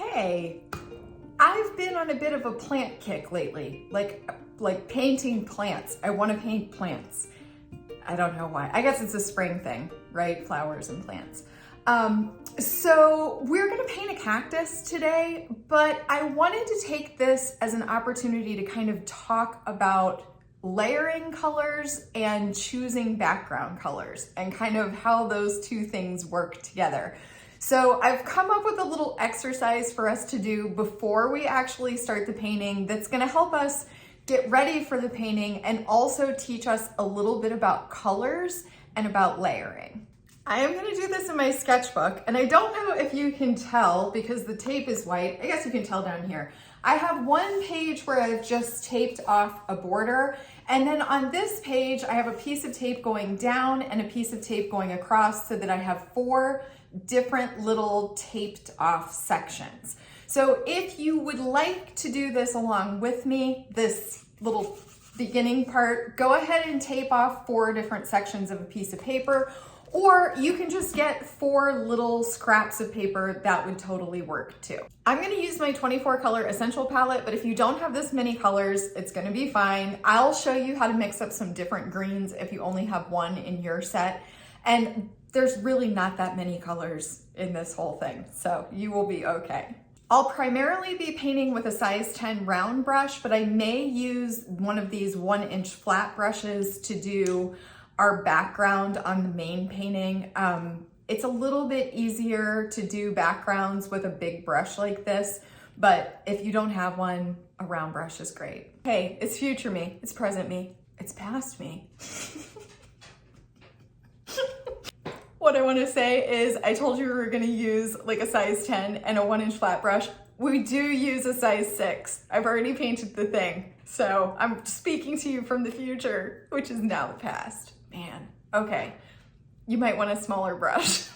Okay, I've been on a bit of a plant kick lately, like painting plants. I want to paint plants. I don't know why. I guess it's a spring thing, right? Flowers and plants. So we're gonna paint a cactus today, but I wanted to take this as an opportunity to kind of talk about layering colors and choosing background colors and kind of how those two things work together. So I've come up with a little exercise for us to do before we actually start the painting that's gonna help us get ready for the painting and also teach us a little bit about colors and about layering. I am gonna do this in my sketchbook, and I don't know if you can tell because the tape is white. I guess you can tell down here. I have one page where I've just taped off a border, and then on this page, I have a piece of tape going down and a piece of tape going across so that I have 4 different little taped off sections. So if you would like to do this along with me, this little beginning part, go ahead and tape off 4 different sections of a piece of paper, or you can just get 4 little scraps of paper. That would totally work too. I'm gonna use my 24 color essential palette, but if you don't have this many colors, it's gonna be fine. I'll show you how to mix up some different greens if you only have one in your set. And there's really not that many colors in this whole thing, so you will be okay. I'll primarily be painting with a size 10 round brush, but I may use one of these 1-inch flat brushes to do our background on the main painting. It's a little bit easier to do backgrounds with a big brush like this, but if you don't have one, a round brush is great. Hey, it's future me, it's present me, it's past me. What I want to say is I told you we were going to use like a size 10 and a 1-inch flat brush. We do use a size 6. I've already painted the thing. So I'm speaking to you from the future, which is now the past. Man, okay. You might want a smaller brush.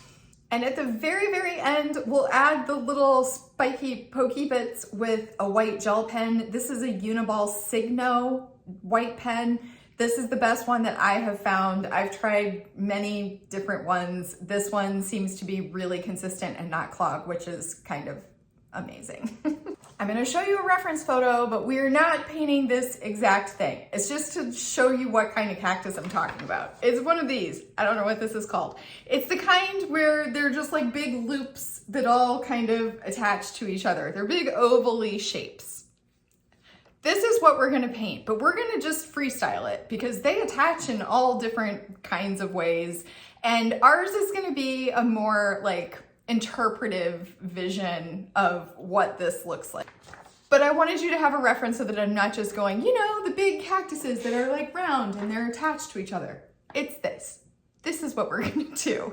And at the very, very end, we'll add the little spiky pokey bits with a white gel pen. This is a Uniball Signo white pen. This is the best one that I have found. I've tried many different ones. This one seems to be really consistent and not clog, which is kind of amazing. I'm gonna show you a reference photo, but we're not painting this exact thing. It's just to show you what kind of cactus I'm talking about. It's one of these. I don't know what this is called. It's the kind where they're just like big loops that all kind of attach to each other. They're big ovally shapes. This is what we're gonna paint, but we're gonna just freestyle it because they attach in all different kinds of ways. And ours is gonna be a more like interpretive vision of what this looks like. But I wanted you to have a reference so that I'm not just going, you know, the big cactuses that are like round and they're attached to each other. It's this. This is what we're gonna do.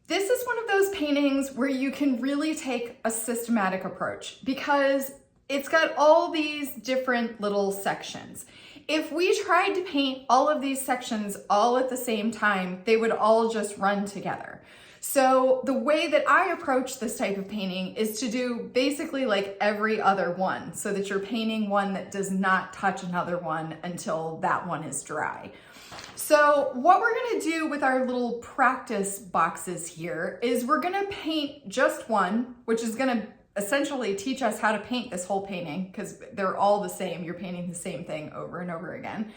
This is one of those paintings where you can really take a systematic approach because it's got all these different little sections. If we tried to paint all of these sections all at the same time, they would all just run together. So the way that I approach this type of painting is to do basically like every other one so that you're painting one that does not touch another one until that one is dry. So what we're gonna do with our little practice boxes here is we're gonna paint just one, which is gonna essentially teach us how to paint this whole painting because they're all the same. You're painting the same thing over and over again.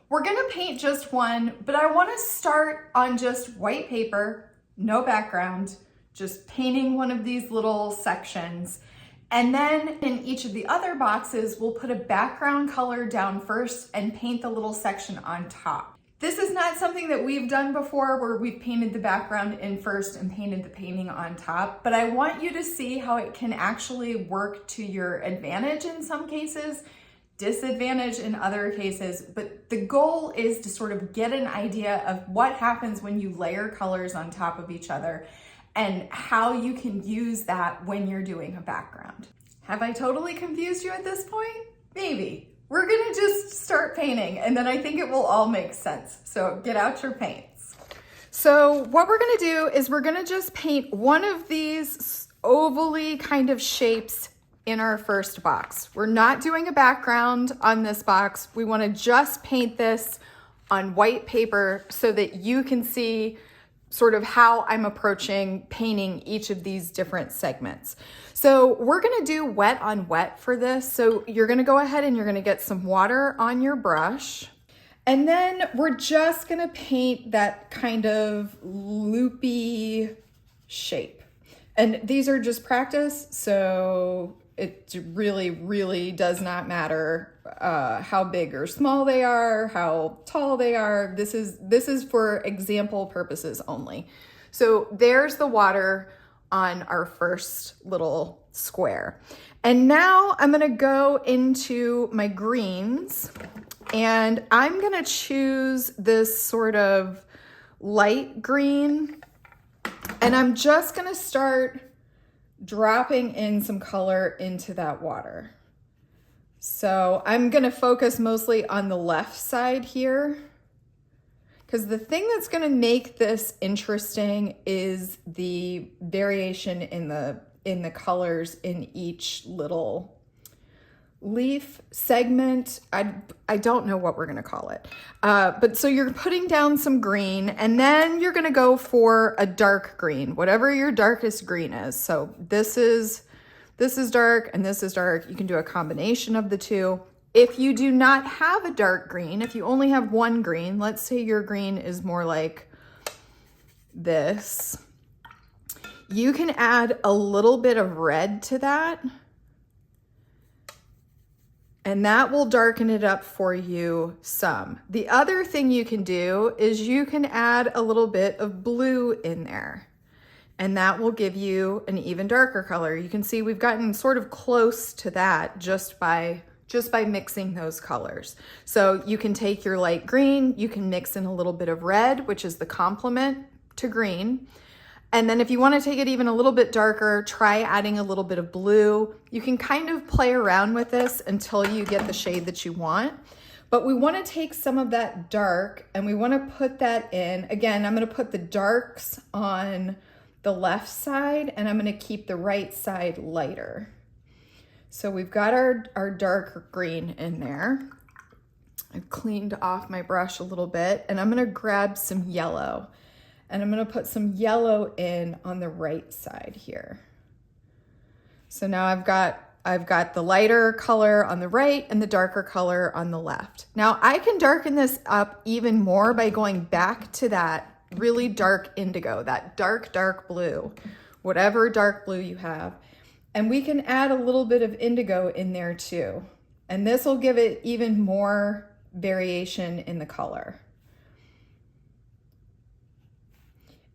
We're gonna paint just one, but I wanna start on just white paper, no background, just painting one of these little sections. And then in each of the other boxes, we'll put a background color down first and paint the little section on top. This is not something that we've done before where we've painted the background in first and painted the painting on top, but I want you to see how it can actually work to your advantage in some cases, disadvantage in other cases, but the goal is to sort of get an idea of what happens when you layer colors on top of each other and how you can use that when you're doing a background. Have I totally confused you at this point? Maybe. We're gonna just start painting and then I think it will all make sense. So get out your paints. So what we're gonna do is we're gonna just paint one of these ovally kind of shapes in our first box. We're not doing a background on this box. We wanna just paint this on white paper so that you can see sort of how I'm approaching painting each of these different segments. So we're gonna do wet on wet for this. So you're gonna go ahead and you're gonna get some water on your brush. And then we're just gonna paint that kind of loopy shape. And these are just practice, so it really, really does not matter how big or small they are, how tall they are. This is for example purposes only. So there's the water on our first little square. And now I'm gonna go into my greens, and I'm gonna choose this sort of light green, and I'm just gonna start dropping in some color into that water. So I'm gonna focus mostly on the left side here, because the thing that's gonna make this interesting is the variation in the colors in each little leaf segment. I don't know what we're gonna call it. But so you're putting down some green, and then you're gonna go for a dark green, whatever your darkest green is. So this is dark and this is dark. You can do a combination of the two. If you do not have a dark green, if you only have one green, let's say your green is more like this, you can add a little bit of red to that, and that will darken it up for you some. The other thing you can do is you can add a little bit of blue in there, and that will give you an even darker color. You can see we've gotten sort of close to that just by mixing those colors. So you can take your light green, you can mix in a little bit of red, which is the complement to green. And then if you want to take it even a little bit darker, try adding a little bit of blue. You can kind of play around with this until you get the shade that you want. But we want to take some of that dark and we want to put that in. Again, I'm going to put the darks on the left side and I'm going to keep the right side lighter. So we've got our dark green in there. I've cleaned off my brush a little bit, and I'm going to grab some yellow. And I'm gonna put some yellow in on the right side here. So now I've got the lighter color on the right and the darker color on the left. Now I can darken this up even more by going back to that really dark indigo, that dark blue, whatever dark blue you have. And we can add a little bit of indigo in there too. And this will give it even more variation in the color.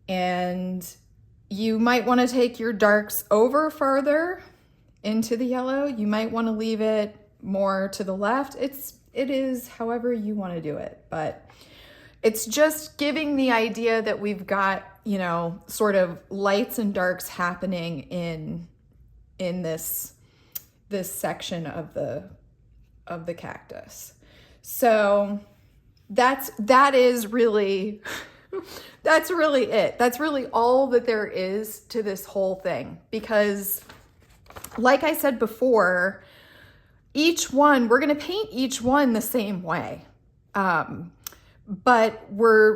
And you might want to take your darks over further into the yellow. You might want to leave it more to the left. It is however you want to do it, but it's just giving the idea that we've got, you know, sort of lights and darks happening in this section of the cactus. So that is really that's really it. That's really all that there is to this whole thing, because like I said before, we're going to paint each one the same way. But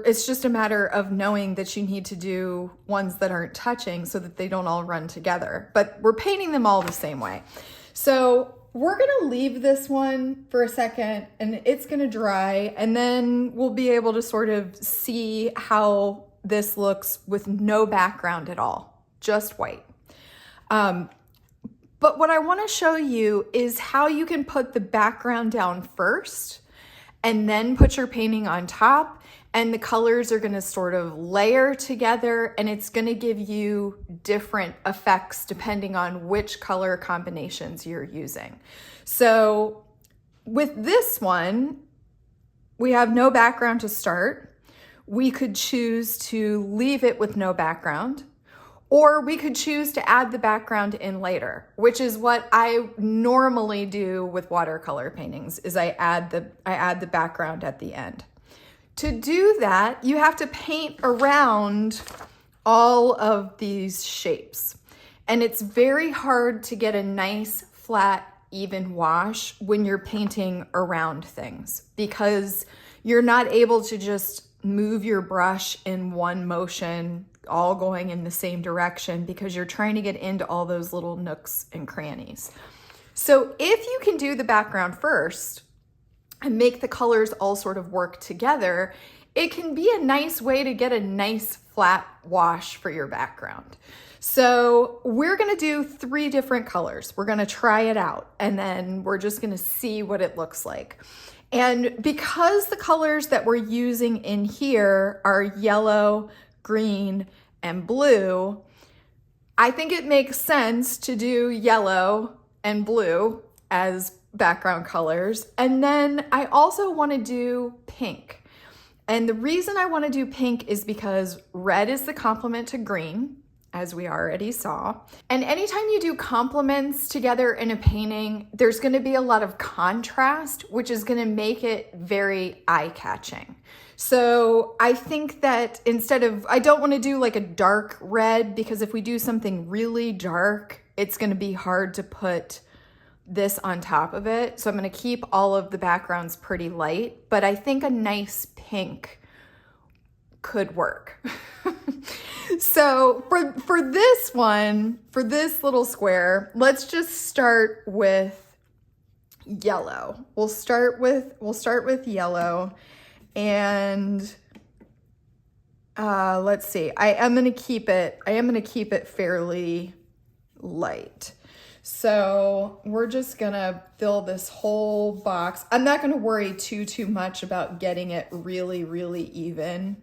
it's just a matter of knowing that you need to do ones that aren't touching so that they don't all run together, but we're painting them all the same way. So we're gonna leave this one for a second and it's gonna dry, and then we'll be able to sort of see how this looks with no background at all, just white. But what I wanna show you is how you can put the background down first and then put your painting on top, and the colors are gonna sort of layer together, and it's gonna give you different effects depending on which color combinations you're using. So with this one, we have no background to start. We could choose to leave it with no background, or we could choose to add the background in later, which is what I normally do with watercolor paintings, is I add the background at the end. To do that, you have to paint around all of these shapes. And it's very hard to get a nice, flat, even wash when you're painting around things, because you're not able to just move your brush in one motion, all going in the same direction, because you're trying to get into all those little nooks and crannies. So if you can do the background first and make the colors all sort of work together, it can be a nice way to get a nice flat wash for your background. So we're gonna do 3 different colors. We're gonna try it out, and then we're just gonna see what it looks like. And because the colors that we're using in here are yellow, green, and blue, I think it makes sense to do yellow and blue as background colors. And then I also want to do pink. And the reason I want to do pink is because red is the complement to green, as we already saw. And anytime you do complements together in a painting, there's going to be a lot of contrast, which is going to make it very eye-catching. So I think that I don't want to do like a dark red, because if we do something really dark, it's going to be hard to put this on top of it. So I'm going to keep all of the backgrounds pretty light, but I think a nice pink could work. So for this one, for this little square, let's just start with yellow. We'll start with yellow, and let's see. I am going to keep it fairly light. So we're just gonna fill this whole box. I'm not gonna worry too much about getting it really, really even,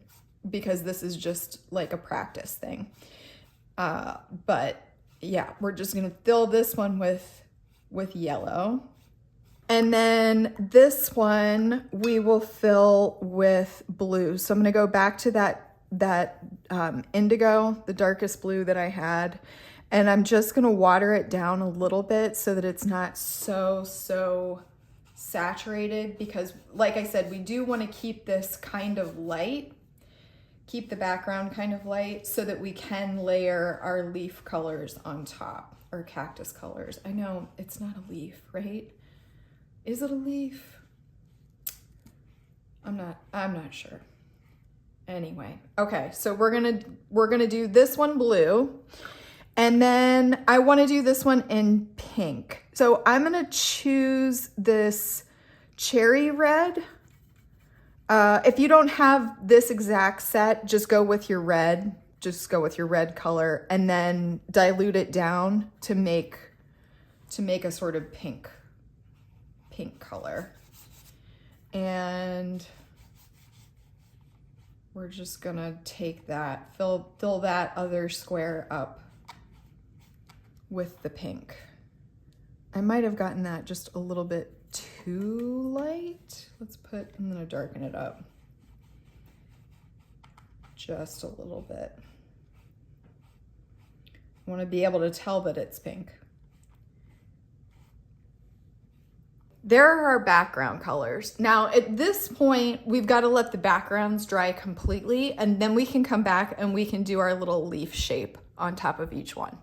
because this is just like a practice thing. But yeah, we're just gonna fill this one with yellow. And then this one we will fill with blue. So I'm gonna go back to that indigo, the darkest blue that I had. And I'm just gonna water it down a little bit so that it's not so saturated, because like I said, we do wanna keep this kind of light, keep the background kind of light, so that we can layer our leaf colors on top, or cactus colors. I know it's not a leaf, right? Is it a leaf? I'm not sure. Anyway, okay, so we're gonna do this one blue. And then I want to do this one in pink. So I'm going to choose this cherry red. If you don't have this exact set, just go with your red. Just go with your red color, and then dilute it down to make a sort of pink color. And we're just going to take that, fill that other square up with the pink. I might have gotten that just a little bit too light. I'm gonna darken it up just a little bit. I wanna be able to tell that it's pink. There are our background colors. Now at this point, we've got to let the backgrounds dry completely, and then we can come back and we can do our little leaf shape on top of each one.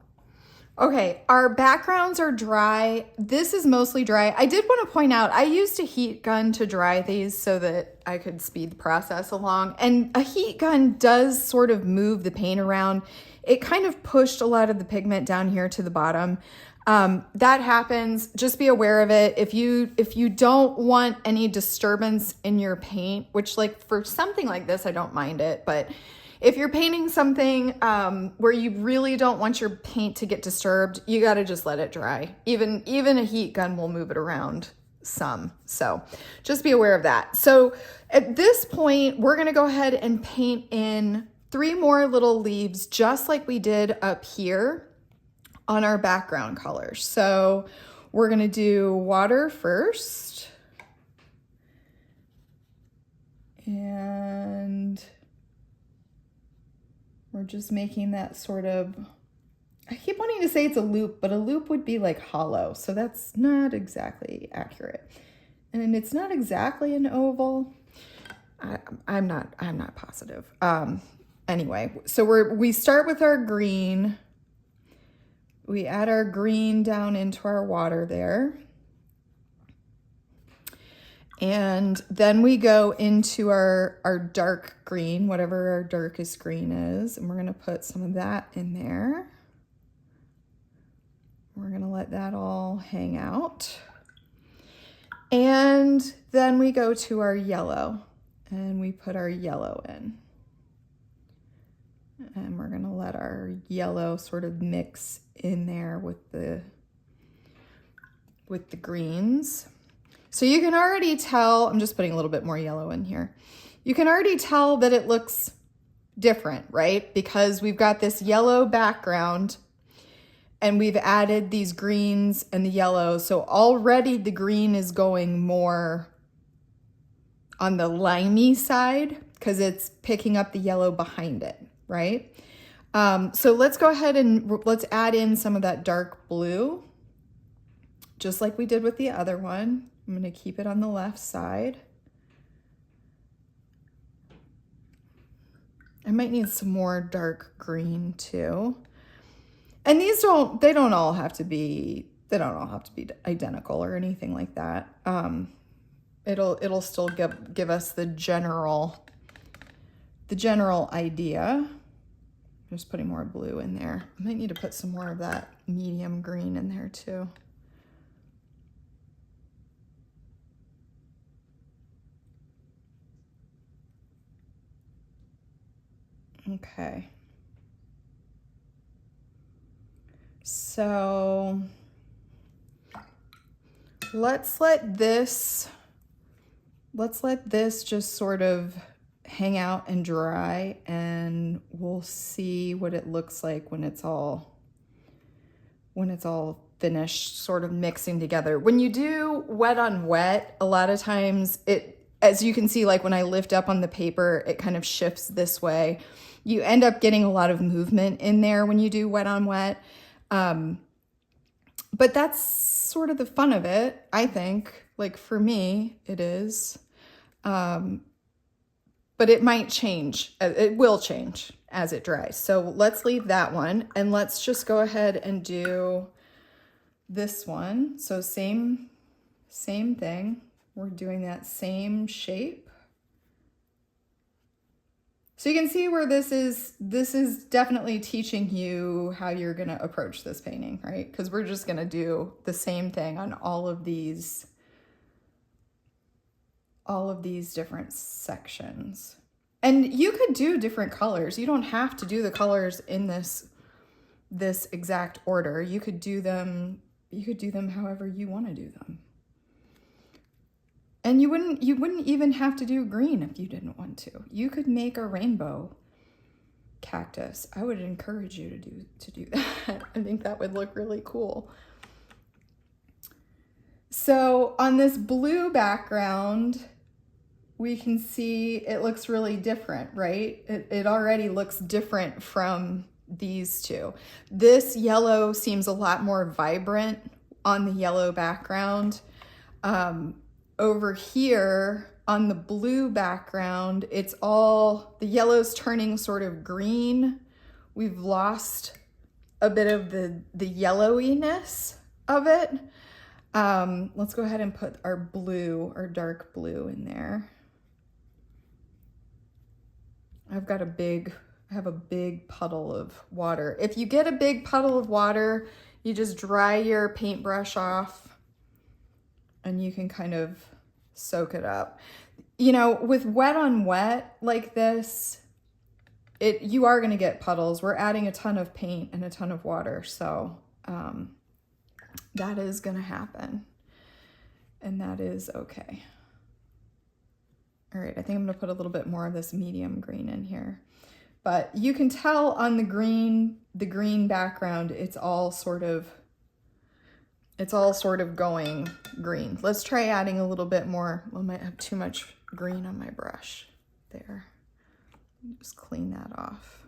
Okay, our backgrounds are dry. This is mostly dry. I did want to point out, I used a heat gun to dry these so that I could speed the process along. And a heat gun does sort of move the paint around. It kind of pushed a lot of the pigment down here to the bottom. That happens. Just be aware of it. If you don't want any disturbance in your paint, which like for something like this, I don't mind it, but if you're painting something where you really don't want your paint to get disturbed, you got to just let it dry. Even a heat gun will move it around some. So just be aware of that. So at this point, we're going to go ahead and paint in 3 more little leaves, just like we did up here on our background colors. So we're going to do water first. And we're just making that sort of, I keep wanting to say it's a loop, but a loop would be like hollow. So that's not exactly accurate. And it's not exactly an oval. I'm not positive. Anyway, so we start with our green. We add our green down into our water there. And then we go into our dark green, whatever our darkest green is, and we're gonna put some of that in there. We're gonna let that all hang out. And then we go to our yellow and we put our yellow in. And we're gonna let our yellow sort of mix in there with the greens. So you can already tell, I'm just putting a little bit more yellow in here. You can already tell that it looks different, right? Because we've got this yellow background and we've added these greens and the yellow. So already the green is going more on the limey side because it's picking up the yellow behind it, right? So let's go ahead and let's add in some of that dark blue, just like we did with the other one. I'm gonna keep it on the left side. I might need some more dark green too. And these don't all have to be identical or anything like that. It'll still give us the general idea. I'm just putting more blue in there. I might need to put some more of that medium green in there too. Okay. So let's let this just sort of hang out and dry, and we'll see what it looks like when it's all finished, sort of mixing together. When you do wet on wet, a lot of times as you can see, like when I lift up on the paper, it kind of shifts this way. You end up getting a lot of movement in there when you do wet on wet. But that's sort of the fun of it, I think. Like for me, it is. But it might change. It will change as it dries. So let's leave that one and let's just go ahead and do this one. So same thing. We're doing that same shape. So you can see where this is definitely teaching you how you're going to approach this painting, right? Because we're just going to do the same thing on all of these different sections. And you could do different colors. You don't have to do the colors in this exact order. You could do them however you want to do them. And you wouldn't even have to do green if you didn't want to. You could make a rainbow cactus. I would encourage you to do that. I think that would look really cool. So on this blue background, we can see it looks really different, right? It already looks different from these two. This yellow seems a lot more vibrant on the yellow background. Over here on the blue background, the yellow's turning sort of green. We've lost a bit of the yellowiness of it. Let's go ahead and put our blue, our dark blue in there. I have a big puddle of water. If you get a big puddle of water, you just dry your paintbrush off and you can kind of soak it up. You know, with wet on wet like this, you are going to get puddles. We're adding a ton of paint and a ton of water, so that is going to happen, and that is okay. All right, I think I'm going to put a little bit more of this medium green in here, but you can tell on the green background, it's all sort of going green. Let's try adding a little bit more. I might have too much green on my brush there. Just clean that off.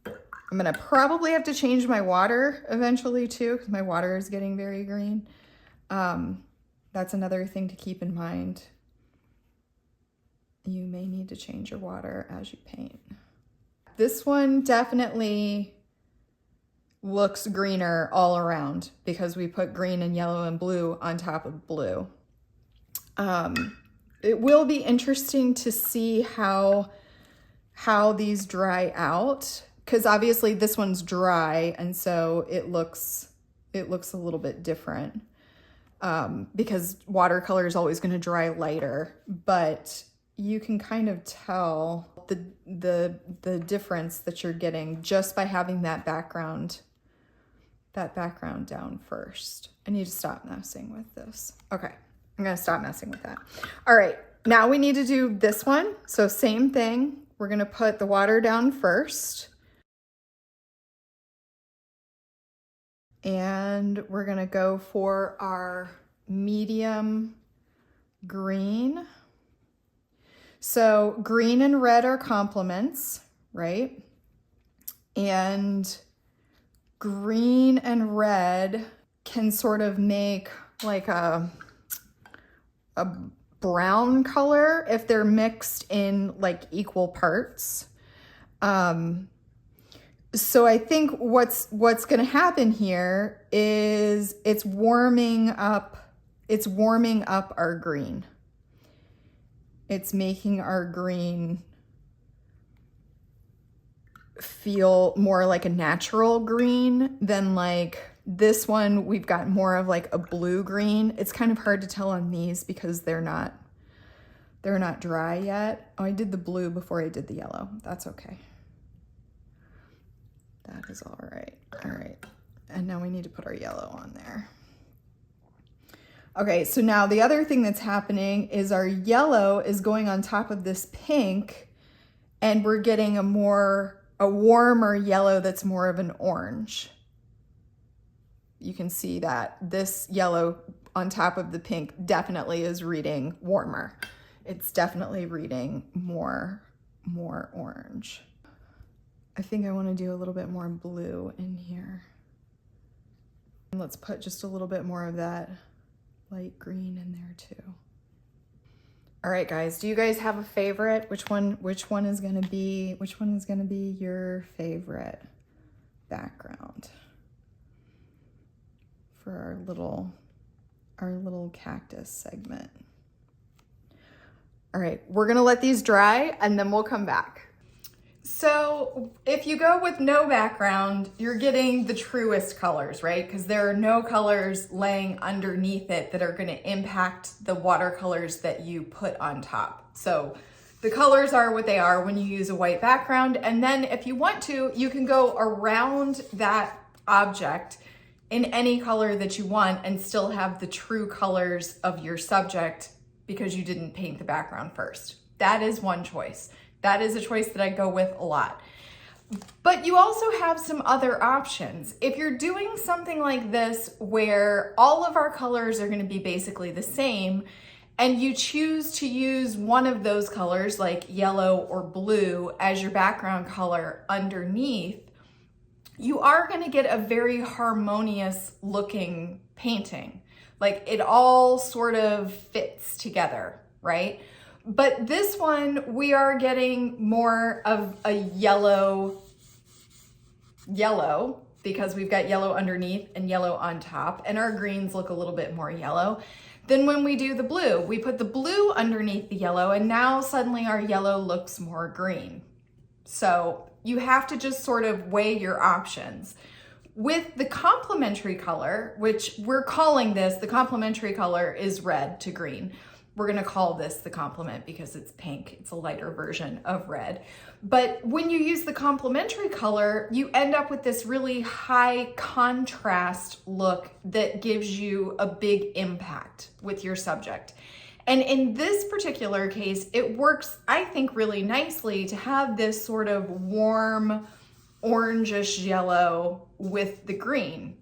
I'm gonna probably have to change my water eventually too, because my water is getting very green. That's another thing to keep in mind. You may need to change your water as you paint. This one definitely looks greener all around because we put green and yellow and blue on top of blue. It will be interesting to see how these dry out, because obviously this one's dry, and so it looks a little bit different, because watercolor is always going to dry lighter, but you can kind of tell the difference that you're getting just by having that background down first. I need to stop messing with this. Okay, I'm gonna stop messing with that. All right, now we need to do this one. So same thing, we're gonna put the water down first. And we're gonna go for our medium green. So green and red are complements, right? And green and red can sort of make like a brown color if they're mixed in like equal parts. So I think what's going to happen here is it's warming up our green. It's making our green feel more like a natural green than like this one. We've got more of like a blue green. It's kind of hard to tell on these because they're not dry yet. Oh, I did the blue before I did the yellow. That's okay. That is all right. All right. And now we need to put our yellow on there. Okay, so now the other thing that's happening is our yellow is going on top of this pink, and we're getting a warmer yellow that's more of an orange. You can see that this yellow on top of the pink definitely is reading warmer. It's definitely reading more orange. I think I want to do a little bit more blue in here. And let's put just a little bit more of that light green in there too. All right, guys, do you guys have a favorite? Which one is going to be your favorite background for our little cactus segment? All right, we're going to let these dry and then we'll come back. So if you go with no background, you're getting the truest colors, right? Because there are no colors laying underneath it that are going to impact the watercolors that you put on top. So the colors are what they are when you use a white background. And then if you want to, you can go around that object in any color that you want and still have the true colors of your subject because you didn't paint the background first. That is one choice. That is a choice that I go with a lot. But you also have some other options. If you're doing something like this where all of our colors are going to be basically the same, and you choose to use one of those colors like yellow or blue as your background color underneath, you are going to get a very harmonious looking painting. Like it all sort of fits together, right? But this one, we are getting more of a yellow because we've got yellow underneath and yellow on top, and our greens look a little bit more yellow. Then when we do the blue, we put the blue underneath the yellow, and now suddenly our yellow looks more green. So you have to just sort of weigh your options. With the complementary color, which we're calling this, the complementary color is red to green. We're gonna call this the complement because it's pink. It's a lighter version of red. But when you use the complementary color, you end up with this really high contrast look that gives you a big impact with your subject. And in this particular case, it works, I think, really nicely to have this sort of warm, orangish yellow with the green.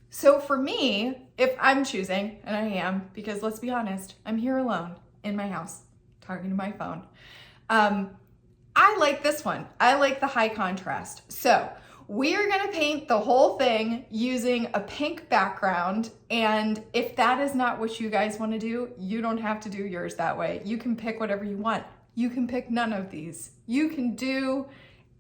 So for me, if I'm choosing, and I am, because let's be honest, I'm here alone in my house talking to my phone. I like this one. I like the high contrast. So we are gonna paint the whole thing using a pink background. And if that is not what you guys wanna do, you don't have to do yours that way. You can pick whatever you want. You can pick none of these. You can do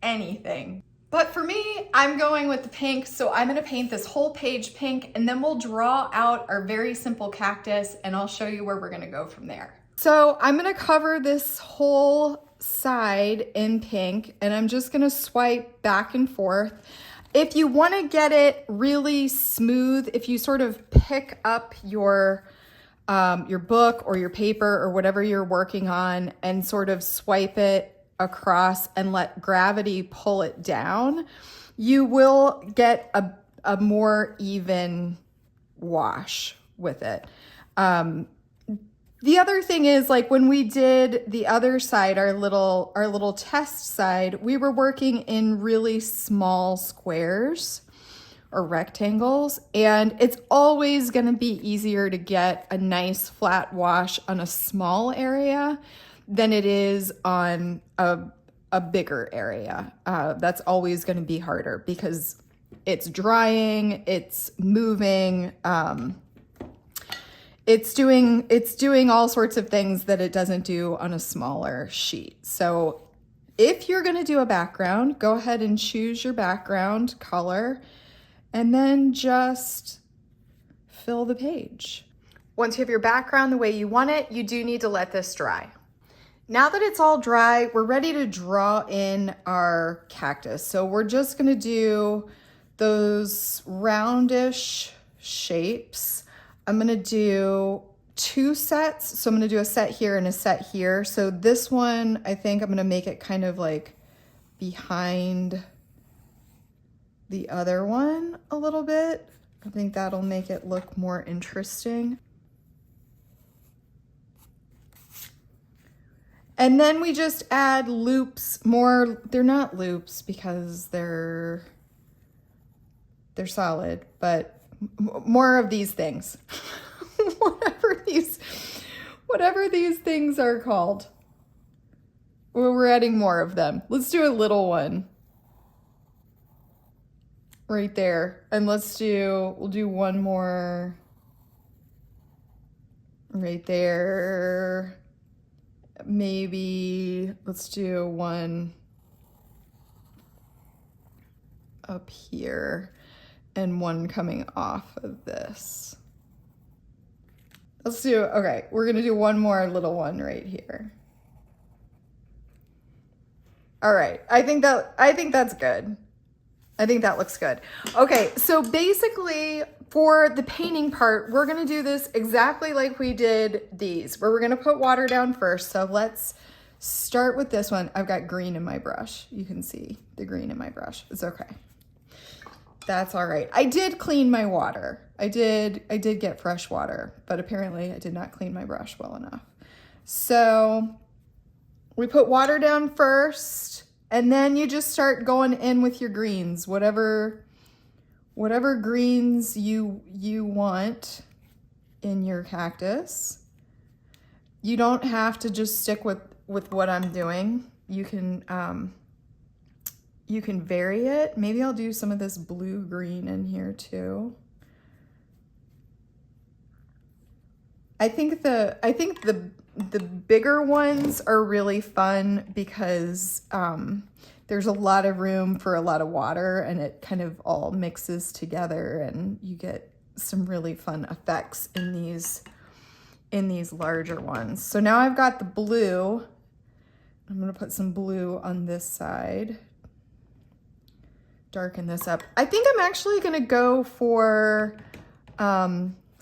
anything. But for me, I'm going with the pink, so I'm gonna paint this whole page pink, and then we'll draw out our very simple cactus, and I'll show you where we're gonna go from there. So I'm gonna cover this whole side in pink, and I'm just gonna swipe back and forth. If you wanna get it really smooth, if you sort of pick up your book or your paper or whatever you're working on and sort of swipe it across and let gravity pull it down, you will get a more even wash with it. The other thing is, like when we did the other side, our little test side, we were working in really small squares or rectangles, and it's always going to be easier to get a nice flat wash on a small area than it is on a bigger area. That's always going to be harder because it's drying, it's moving, it's doing all sorts of things that it doesn't do on a smaller sheet. So if you're going to do a background, go ahead and choose your background color and then just fill the page. Once you have your background the way you want it, you do need to let this dry. Now that it's all dry, we're ready to draw in our cactus. So we're just gonna do those roundish shapes. I'm gonna do 2 sets. So I'm gonna do a set here and a set here. So this one, I think I'm gonna make it kind of like behind the other one a little bit. I think that'll make it look more interesting. And then we just add loops, more, they're not loops because they're solid, but more of these things. whatever these things are called. We're adding more of them. Let's do a little one right there. And we'll do one more right there. Maybe let's do one up here and one coming off of this. Okay, we're gonna do one more little one right here. All right, I think that's good. I think that looks good. Okay, so basically for the painting part, we're gonna do this exactly like we did these, where we're gonna put water down first. So let's start with this one. I've got green in my brush. You can see the green in my brush. It's okay. That's all right. I did clean my water. I did get fresh water, but apparently I did not clean my brush well enough. So we put water down first, and then you just start going in with your greens, whatever greens you want in your cactus. You don't have to just stick with what I'm doing. You can vary it. Maybe I'll do some of this blue green in here too. I think the bigger ones are really fun because there's a lot of room for a lot of water, and it kind of all mixes together, and you get some really fun effects in these larger ones. So now I've got the blue. I'm gonna put some blue on this side. Darken this up. I think I'm actually gonna go for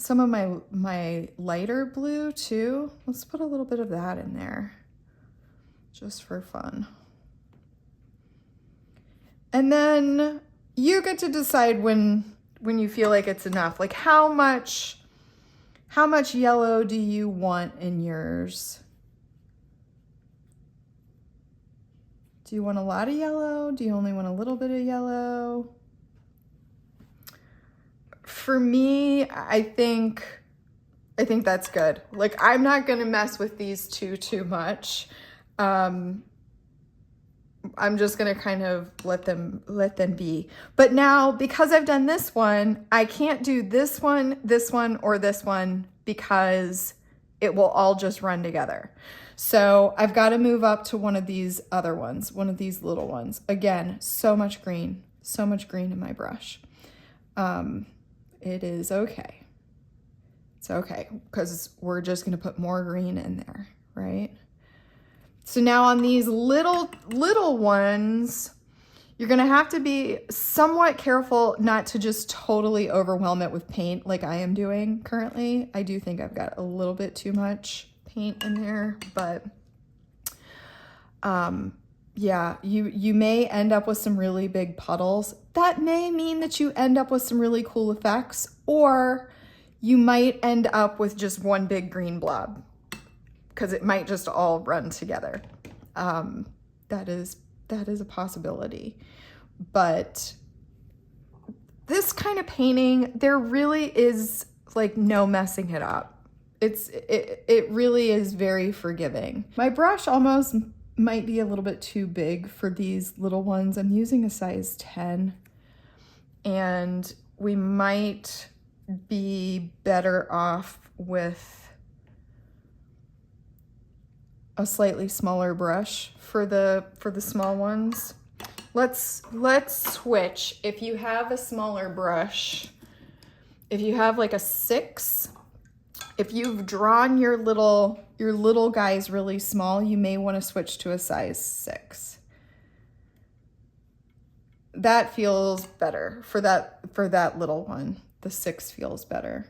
some of my lighter blue too. Let's put a little bit of that in there just for fun. And then you get to decide when you feel like it's enough. Like how much yellow do you want in yours? Do you want a lot of yellow? Do you only want a little bit of yellow? For me, I think that's good. Like I'm not gonna mess with these too much. I'm just gonna kind of let them be. But now, because I've done this one, I can't do this one, or this one because it will all just run together. So I've got to move up to one of these other ones, one of these little ones. Again, so much green in my brush. It is okay. It's okay, because we're just going to put more green in there, right? So now on these little ones, you're going to have to be somewhat careful not to just totally overwhelm it with paint like I am doing currently. I do think I've got a little bit too much paint in there, but yeah, you may end up with some really big puddles. That may mean that you end up with some really cool effects, or you might end up with just one big green blob, because it might just all run together. That is a possibility. But this kind of painting, there really is like no messing it up. It really is very forgiving. My brush almost might be a little bit too big for these little ones. I'm using a size 10, and we might be better off with a slightly smaller brush for the small ones. Let's switch. If you have a smaller brush, if you have like a 6, if you've drawn your little guys really small, you may want to switch to a size 6. That feels better for that little one. The 6 feels better.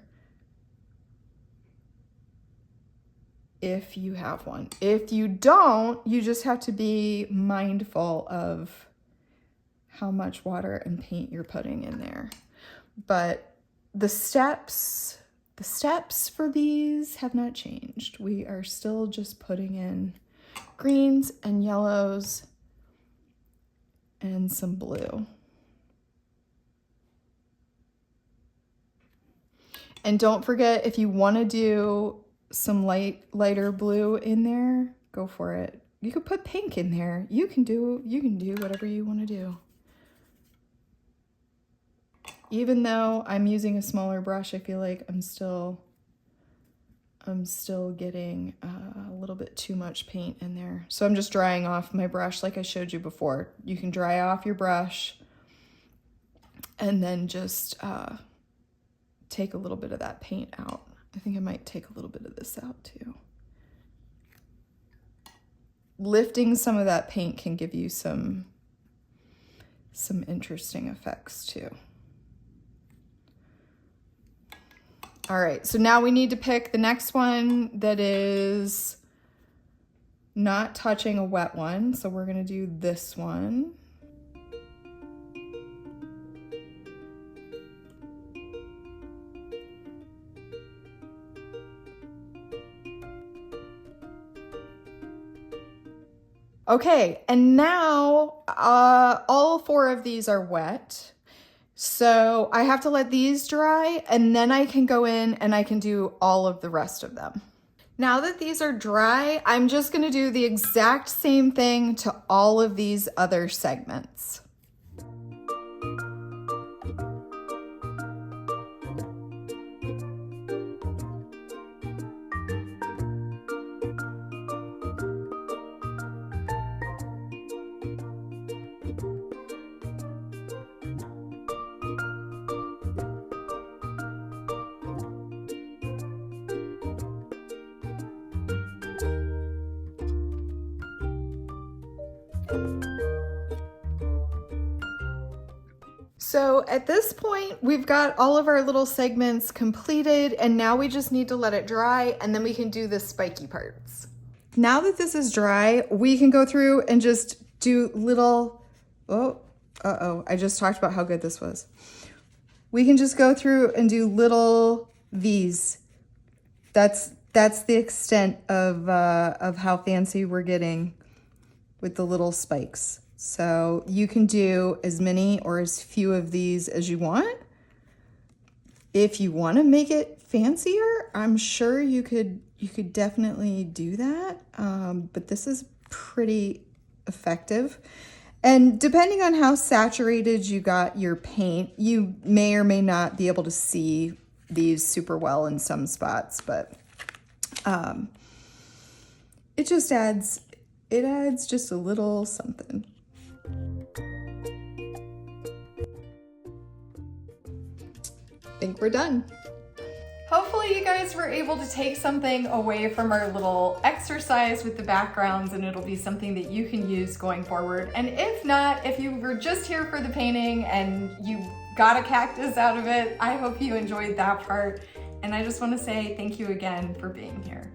If you have one. If you don't, you just have to be mindful of how much water and paint you're putting in there. But the steps for these have not changed. We are still just putting in greens and yellows and some blue. And don't forget, if you want to do some lighter blue in there, go for it. You could put pink in there. You can do whatever you want to do. Even though I'm using a smaller brush, I feel like I'm still getting a little bit too much paint in there. So I'm just drying off my brush like I showed you before. You can dry off your brush and then just take a little bit of that paint out. I think I might take a little bit of this out too. Lifting some of that paint can give you some interesting effects too. All right, so now we need to pick the next one that is not touching a wet one. So we're gonna do this one. Okay, and now all 4 of these are wet. So I have to let these dry, and then I can go in and I can do all of the rest of them. Now that these are dry, I'm just gonna do the exact same thing to all of these other segments. So at this point, we've got all of our little segments completed, and now we just need to let it dry, and then we can do the spiky parts. Now that this is dry, we can go through and just do little, I just talked about how good this was. We can just go through and do little V's. That's the extent of how fancy we're getting with the little spikes. So you can do as many or as few of these as you want. If you want to make it fancier, I'm sure you could definitely do that. But this is pretty effective. And depending on how saturated you got your paint, you may or may not be able to see these super well in some spots, but it just adds, just a little something. I think we're done. Hopefully you guys were able to take something away from our little exercise with the backgrounds, and it'll be something that you can use going forward. And if not, if you were just here for the painting and you got a cactus out of it, I hope you enjoyed that part. And I just want to say thank you again for being here.